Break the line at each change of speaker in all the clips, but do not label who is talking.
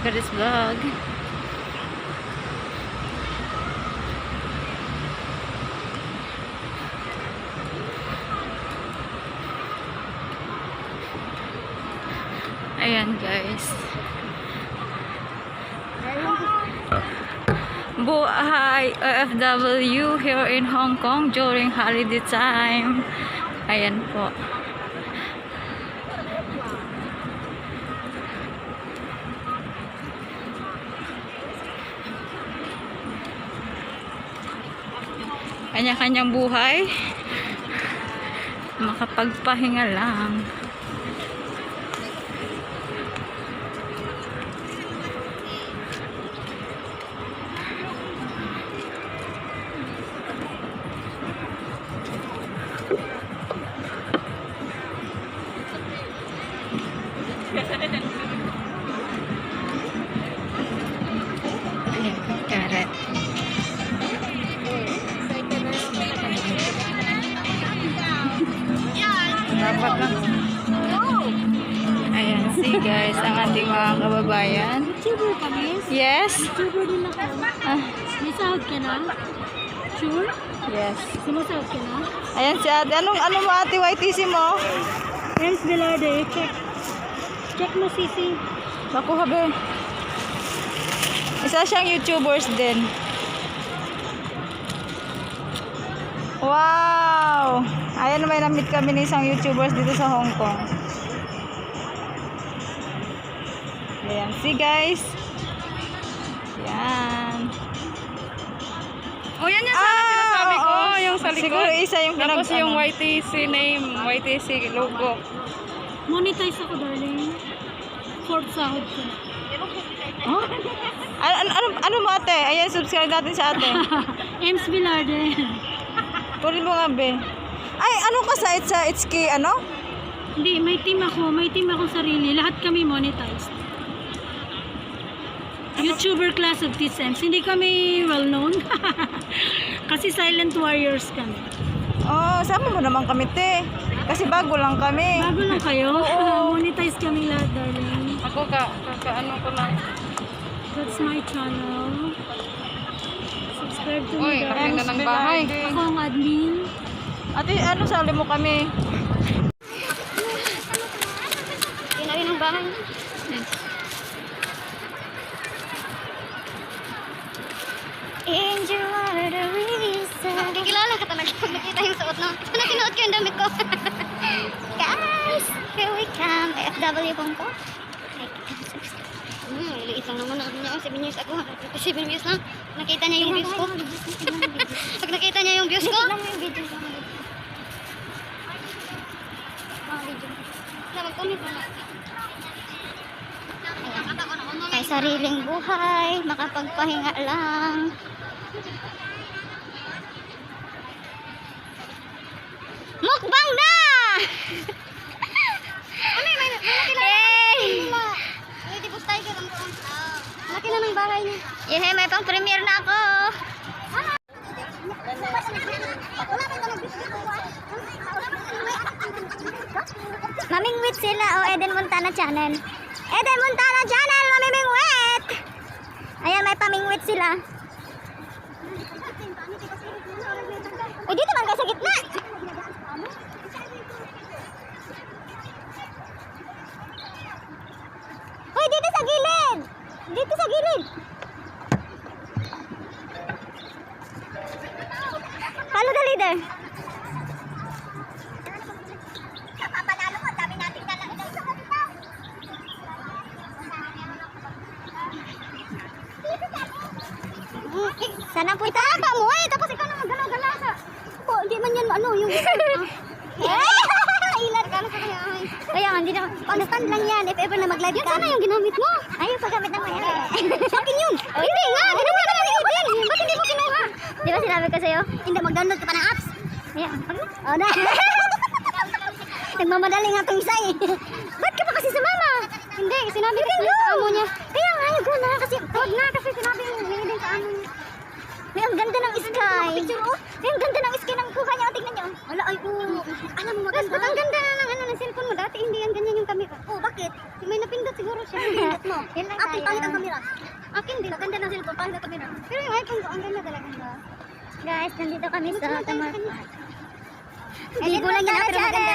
Everybody's Vlog. Ayan guys. Buhay OFW here in Hong Kong during holiday time. Ayan po. Kanya-kanyang buhay. Makapagpahinga lang. Karet. Dapat lang. Ayan, see guys, ang ating mga kababayan.
YouTuber kami?
Yes?
YouTuber din ako. May sahod ka na? Sure?
Yes.
Sumasahod ka na?
Ayan si ate. Ano mo ate YTC mo?
Friends Velarde, check. Check mo sisi.
Baku habe. Isa siyang YouTubers din. Wow! Ayan, may na-meet kami ng isang YouTubers dito sa Hong Kong. Ayan, see guys. Yan.
Oh, yan yung sinasabi ko, yung sa likod.
Siguro isa yung
Tapos yung YTC name, YTC logo.
Monetize ako, darling. Fourth sahod ko.
Huh? Ano mo ate? Ayan, subscribe natin sa ate.
Ems Velarde.
Tuloy mo nga be. Ay, ano ka sa Itsuki, ano?
Hindi, may team ako. May team ako sarili. Lahat kami monetized. YouTuber class of TSMs. Hindi kami well known. Kasi silent warriors kami.
Oh, sama mo naman kami te. Kasi bago lang kami.
Bago lang kayo. Monetize kami lahat, darling.
Ako ano ko lang.
That's my channel. Subscribe to
Uy,
me,
laki
guys.
na ng bahay.
Ako ang admin.
Ate, ano sali mo kami?
Yun na rin ang bahay. Angel, what are the reasons? Kikilala ka talaga pag nakita yung suot, no? Ito na sinuot ko yung damit ko. Guys, here we come. FW pong po. Liit lang naman ang niya. 7 years ako. 7 years na. Nakita niya yung views ko. Pag nakita niya yung views ko. Mag-comment mo na. Ay, sariling buhay. Makapagpahinga lang. Mukbang na! Ano yung may laki na ng bahay niya. Yeah, may pang premiere na ako. Mamingwit sila o Eden Montana Channel. Eden Montana Channel, mamimingwit! Ayan, may pamingwit sila. O, dito man kayo sa gitna. Hoy, dito sa gilid! Dito sa gilid! Follow the leader. Sana po ita pa mo eh, tapos ikaw na magalaw-galaw sa. Po, hindi man yan ano yung ilan ka na sa kanya. Kaya hindi na constant lang yan if ever na mag-live ka. Sana yung ginamit mo. Ay, yung paggamit ng mayari. Sa akin yun. Hindi nga, ginawa ka na rin yan. Ba't hindi mo kinuha? Di ba sinabi ko sa'yo? Hindi, mag-download ka pa ng apps. Ayan, o na. Nagmamadali nga itong isa eh. Ba't ka pa kasi sumama? Hindi, sinabi ko sa amo niya. Kaya nga, yung na kasi, huwag na kasi sinabi yung din sa amo niya. May ang ganda ng sky. May ang ganda ng sky ng kuha niya. Tignan niyo. Wala, ay, alam mo maganda. Ang ganda na ng, ng cellphone mo. Dati hindi yan ganyan yung camera. Oh, bakit? May napindot siguro siya. Pindot mo. Ate, pangit ang camera kami sa Tamar. Hindi ko lang yan, pero maganda.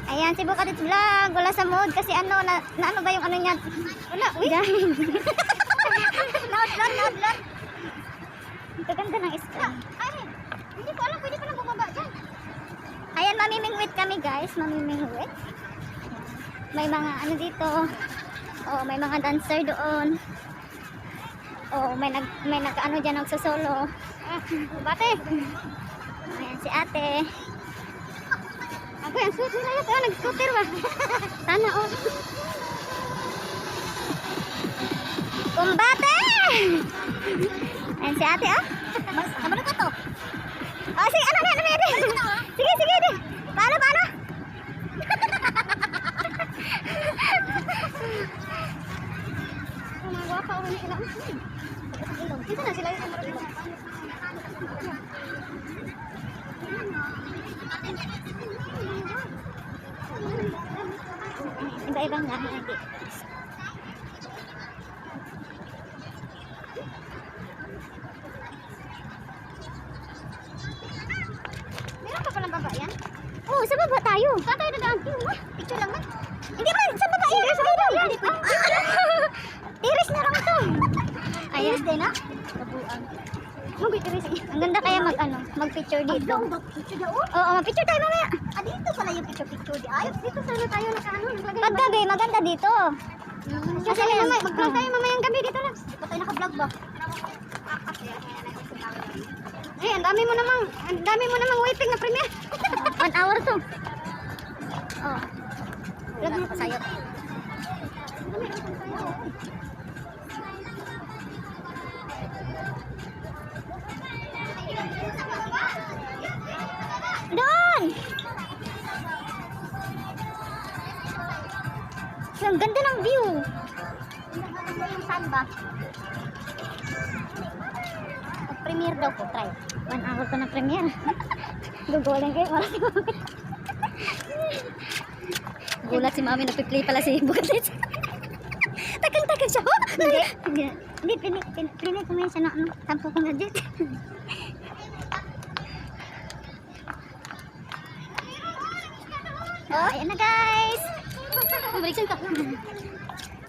Ayan, si Bukatit Vlog. Wala sa mood kasi ano, na ano ba yung ano niya? Wala, uy. Loud. Ito ganda ng sky. Ay, hindi ko alam, pwede pa lang bumaba dyan. Ayan, mamimingwit kami guys, mamimingwit. May mga ano dito. Oh, may mga dancer doon. Oh, may nag ano diyan nagsosolo. Bate. Ayan si ate. Ako yan, scooter na yun. Nag-scooter ba? Sana oh. Kumbate! Ayan si ate ah. Ano ba to? Oh, sige, ano. Sige, di. Paano? Gumagawa pa ako sila. Dito na sila yung ilog. Iba-ibang nga lagi. Meron pa palang baba yan? Oo, sa baba tayo. Saan tayo dadaan? Picture lang man. Hindi ba? Sa baba yan. Sa baba yan. Tiris na lang ito. Ayan. Tiris din ha? Kabuang. Ang ganda kaya mag-picture dito. Oo, mag-picture tayo mamaya. Dito pala yung picture di ay. Dito sana tayo nakaano. Paggabi, maganda dito. Kasi mag-vlog tayo mamayang gabi dito lang. Dito tayo naka-vlog ba? Eh, ang dami mo namang waiting na premiere. 1 hour to. Oh. Vlog mo pa sa'yo. Doon! Ang ganda ng view. Ang ganda yung sun ba? Mag-premiere daw po, try. 1 hour ko na premiere. Gugulan kayo, marami ko. Gulat si mami, napiplay pala si Bukatit. Tagal siya. Hindi, pinay ko ngayon siya na tampo ko na dito. Oh, ayan na guys. Balikan ka.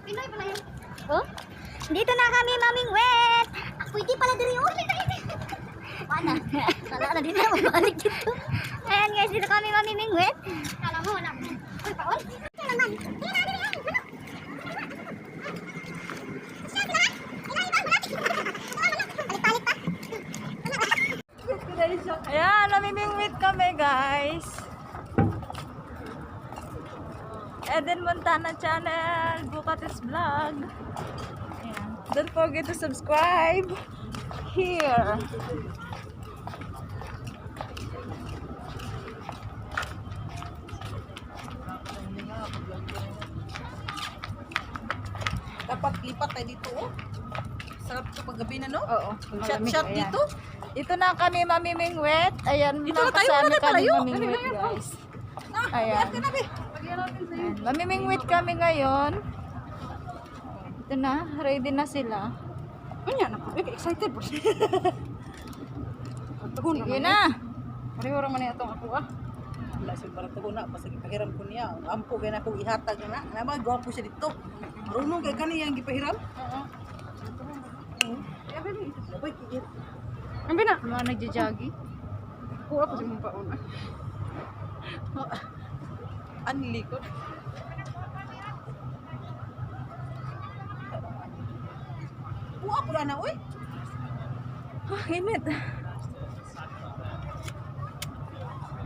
Pinoy pala yun. Oh? Dito na kami mamingwit. Pwede pala diri oh. Wala. Kala na dito mabalik dito. Ayan guys, dito kami mamimingwit. Kala mo wala. Uy, paon. Kailangan.
Ayan, namimingwit kami guys. Eden Montana channel, Bukatis Vlog. Ayan. Don't forget to subscribe here.
Dapat lipat tayo dito, oh. Sarap ito paggabi na, no?
Oo.
Shot
Ayan.
dito.
Ito na kami mamimingwit. Ayan,
Dito na tayo,
nakasama
wala
kami
tayo.
mamimingwit guys. Ayan.
Ka na, be. Lagyan natin sa'yo.
Ayan. Mamimingwit kami ngayon. Ito na, ready na sila.
Ano yan? Excited po siya.
Sige na.
Pareho raman na itong ako, ah. Wala siya para tago na. Basta ipahiram ko niya. Ampo kaya na akong ihatag na. Naman, gwapo siya dito. Marunong kaya kaniyang gipahiram. Oo. Abay, kikit.
Ang bina? Mga nagja-jogging.
Kuha pa siya mong pauna. Ang likod. Kuha po na, uy.
Ah, init.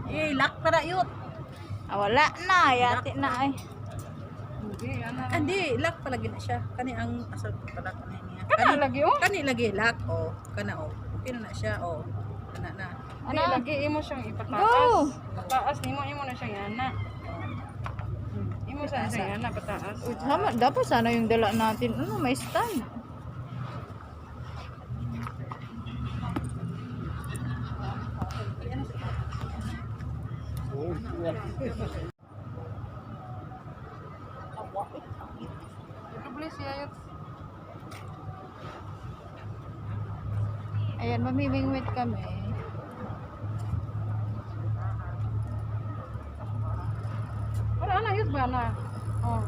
Eh, lock pa na yun.
Ah, wala na. Yati na ay.
Hindi, lock palagi na siya. Kani ang asal pala kani niya.
Kana lagi, oh?
Kani lagi lock, oh. Kana, oh. Okay na siya, oh. Kana na.
Ano?
Lagi imo siyang ipataas.
Go!
Pataas nimo imo na siyang yana. Imo sa siyang yana pataas.
Uy, tama. Dapat sana yung dala natin. Ano, may stand.
Please yayot.
Ayan, mamimingwit kami.
ba na? Oh.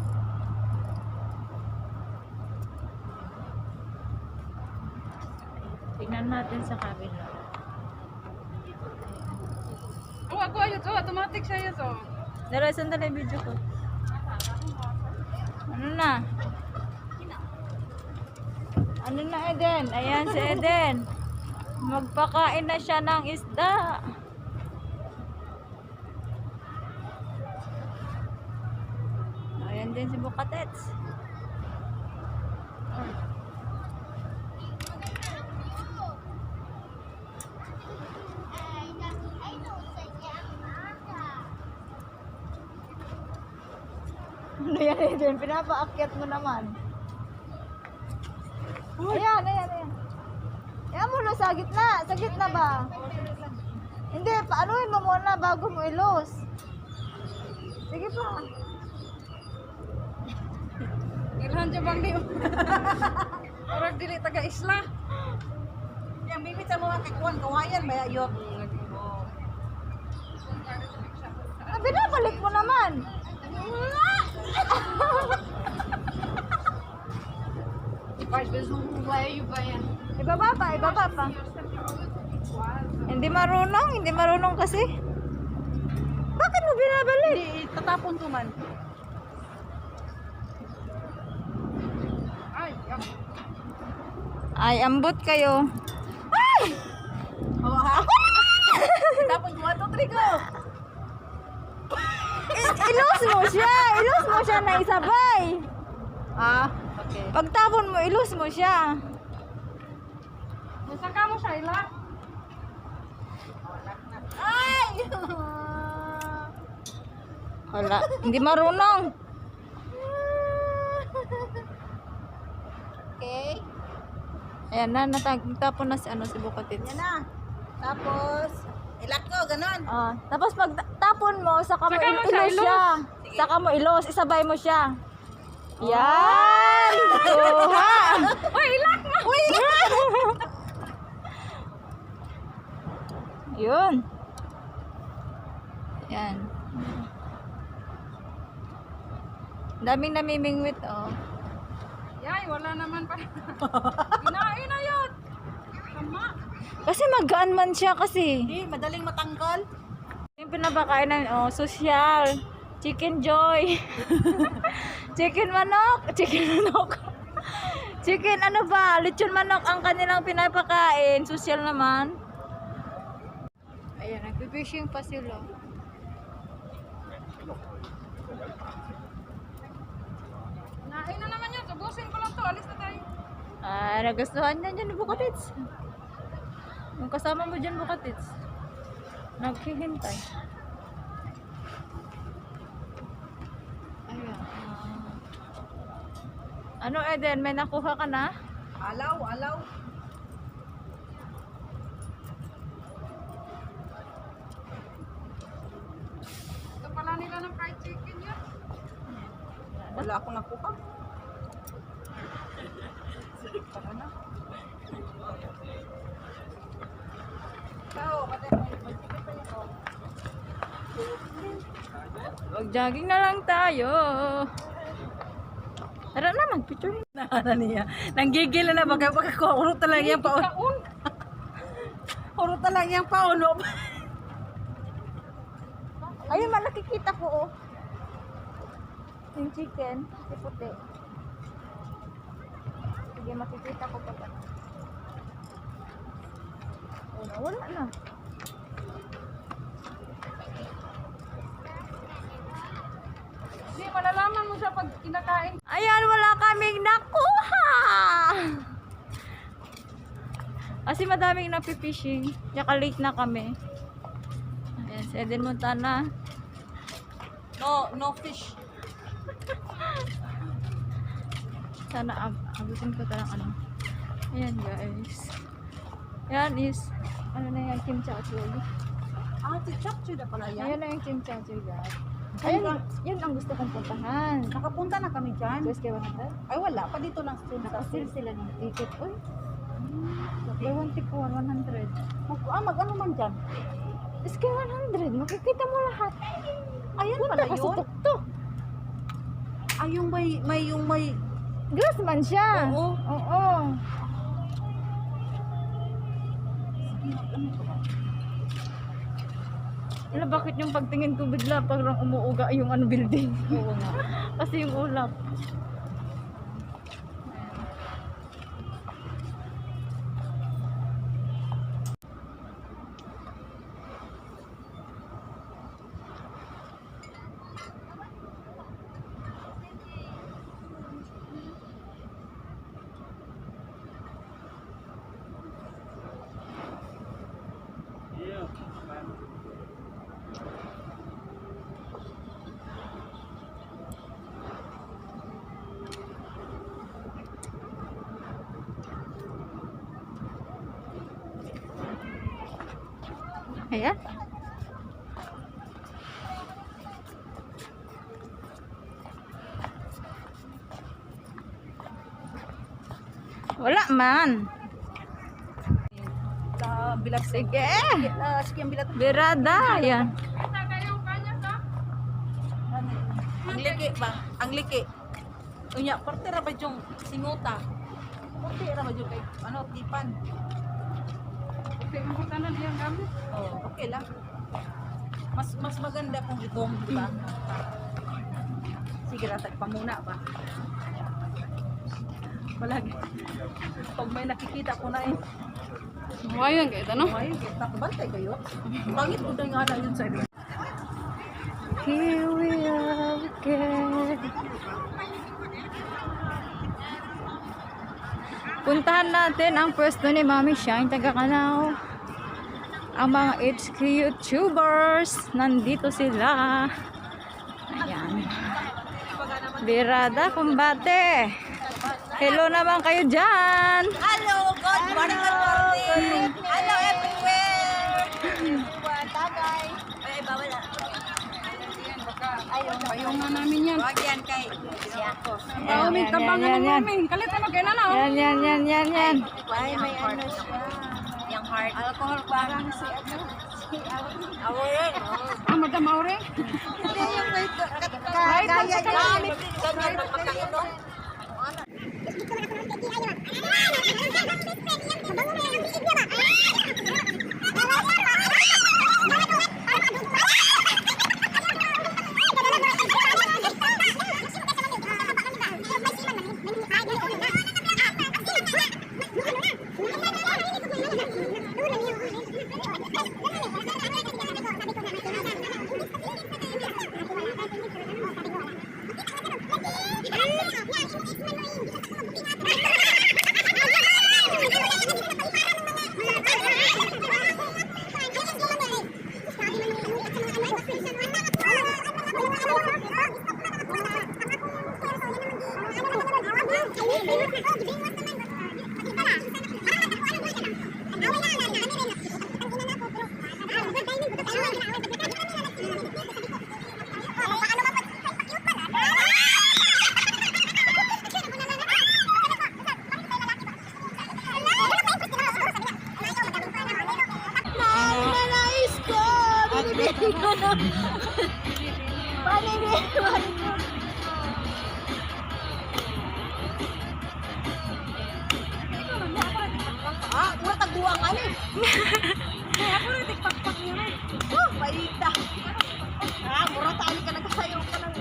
Tingnan natin sa kabila.
Oh, ako ayun to. Automatic siya yun to.
Dala, sandali video ko. Ano na? Ano na, Eden? Ayan si Eden. Magpakain na siya ng isda. Ayan din si Bukatets. Ano yan, Eden? Pinapaakyat mo naman. Ayan, ayan, ayan. Ayan mo na sa gitna. Sa gitna ba? Hindi, paanuhin mo muna bago mo ilos. Sige pa.
Ilhan dyan bang di? Orang dili taga isla.
Yang bibit sa mga kakuan, kawayan ba yun?
Ah, binabalik mo naman.
Guys, besumbay ba yan?
Ibaba pa, ibaba pa. Hindi marunong kasi. Bakit mo binabalik?
Hindi, tatapon ko man.
Ay, ambot kayo.
Oh, ha? Tapon ko, 1, 2, 3, go!
Ilus mo siya. Ilus mo siya na isabay.
Ah, okay.
Pagtapon mo, ilus mo siya.
Saan ka mo siya, Ila?
Ay!
Wala, hindi marunong.
Okay.
Ayan na, natapon na si Bukatits.
Yan na. Tapos, ilak ko, ganon.
Ah, tapos pag tapon mo, saka mo
Saka mo siya
ilos
ilos.
siya. Saka mo ilos, isabay mo siya. Yan! Kuha!
Uy, ilak mo!
Uy! Yun. Yan. Daming namimingwit, oh.
Yay, wala naman pa. Kinain na yun. Tama.
Kasi magaan man siya kasi.
Hindi, madaling matanggal.
Yung pinapakain namin, oh, social. Chicken joy. Chicken manok. Chicken manok. Chicken ano ba? Lechon manok ang kanilang pinapakain. Social naman. Ayan, nagpipishing pa sila.
Nain na naman yun. Subusin ko lang to. Alis na tayo.
Ah, nagustuhan niya dyan, Bukatits. Yung kasama mo dyan, Bukatits. Naghihintay. Ayan. Ano, Eden? May nakuha ka na?
Alaw, alaw.
Ito pala nila ng fried chicken yun.
Wala akong nakuha. Tara na. Tao, magsikip pa niyo.
Mag-jogging na lang tayo. Tara na, mag-picture.
Nakana niya. Nanggigil na baka ko. Urot talaga yung paon.
Kaun.
Urot talaga yung paon.
Ayun, nakikita ko, oh. Yung chicken, si puti. Sige, makikita ko pa. Wala na.
Hindi, malalaman mo siya pag kinakain.
Ayan, wala kaming nakuha! Kasi madaming napipishing. Tsaka late na kami. Ayan, si Eden Montana.
No fish.
Sana abutin ko talang ano. Ayan, guys. Ayan is, ano na yan, Kim Cha Choy.
Ah, chapchoy na pala yan.
Ayan na yung Kim Cha Choy, guys. Ayan, yan ang gusto kong puntahan.
Nakapunta na kami dyan.
Just kay 100.
Ay, wala. Pa dito lang sa
Nakasil sila ng ticket. Uy, buy one take one, 100.
Mag-ano man dyan?
Just kay 100, makikita mo lahat.
Ayan
Punta
pala
ka sa
yun.
tuktok.
Ay, yung may...
Glass man siya.
Oo.
Oo. Wala, bakit yung pagtingin ko bigla parang umuuga yung ano building?
Oo nga.
Kasi yung ulap. Ayan. Wala man.
Sa bilat.
Sige.
Sige, ang bilat.
Birada. Ayan.
Taga yung kanya ka.
Ang liki ba? Ang liki. Unya, parte ra ba yung singuta? Parte ra ba yung kay, ano, tipan?
Okay, ang tanan diyang gamit.
Oh, okay lang. Mas maganda kung itong, di ba? Sige, ratag pa muna ba? Palagi. Pag may nakikita ko na eh.
Buhayan kayo, tanong.
Ay, takbantay kayo. Pangit ko na nga na yun sa inyo.
Here we are again. Puntahan natin ang pwesto ni Mami Shine, taga Canao. Ang mga HQ YouTubers, nandito sila. Ayan. Birada, kumbate. Hello naman kayo dyan.
Hello, good morning, good morning. Hello everywhere. Tagay. Ay, bawal na.
Payungan namin yan.
Wag yan kay.
May tabangan ng namin. Kalit ano kayo na na.
Yan.
Ay, may ano siya. Yung heart. Alcohol parang si ano. Awayan.
Ah, Madam Aure?
Hindi yung may kaya gamit. Ganyan magpakainom. Ah, wala tagduang ani. Ako rin tikpak-pak niya rin. Oh, paita. Ah, mura tali ka nagsasayaw ka lang.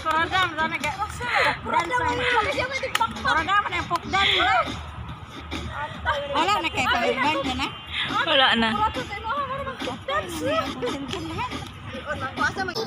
Kuradam, sana ka. Kuradam na pokdan.
Wala na kay kawan na.
Wala na.
Pasa mag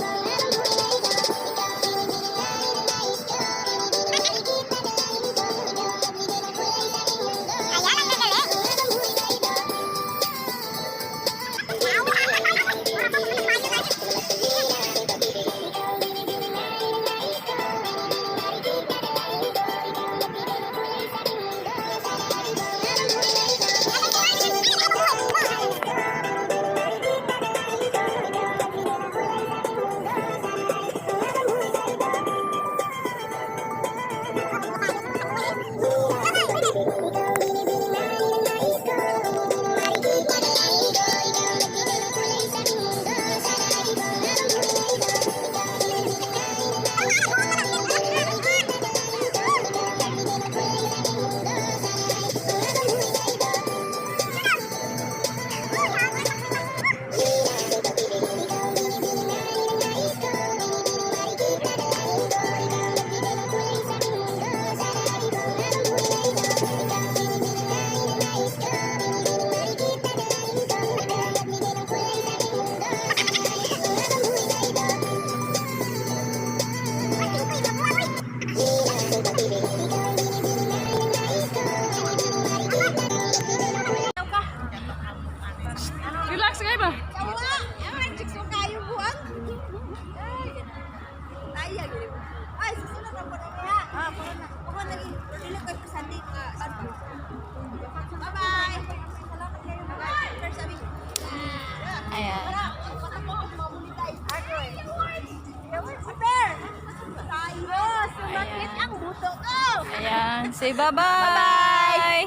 Say bye-bye.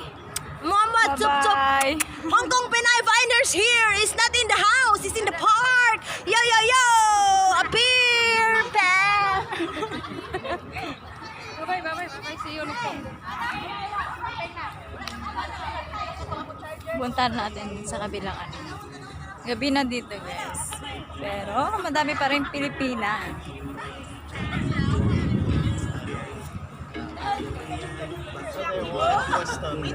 Mama,
Bye-bye.
Hong Kong Pinay Finders here is not in the house, it's in the park. Yo, yo, yo! Appear, pal!
Bye-bye, bye-bye, bye-bye. See you next time.
Puntahan natin sa kabilang ano. Gabi na dito, guys. Pero madami pa rin Pilipinas.
Western.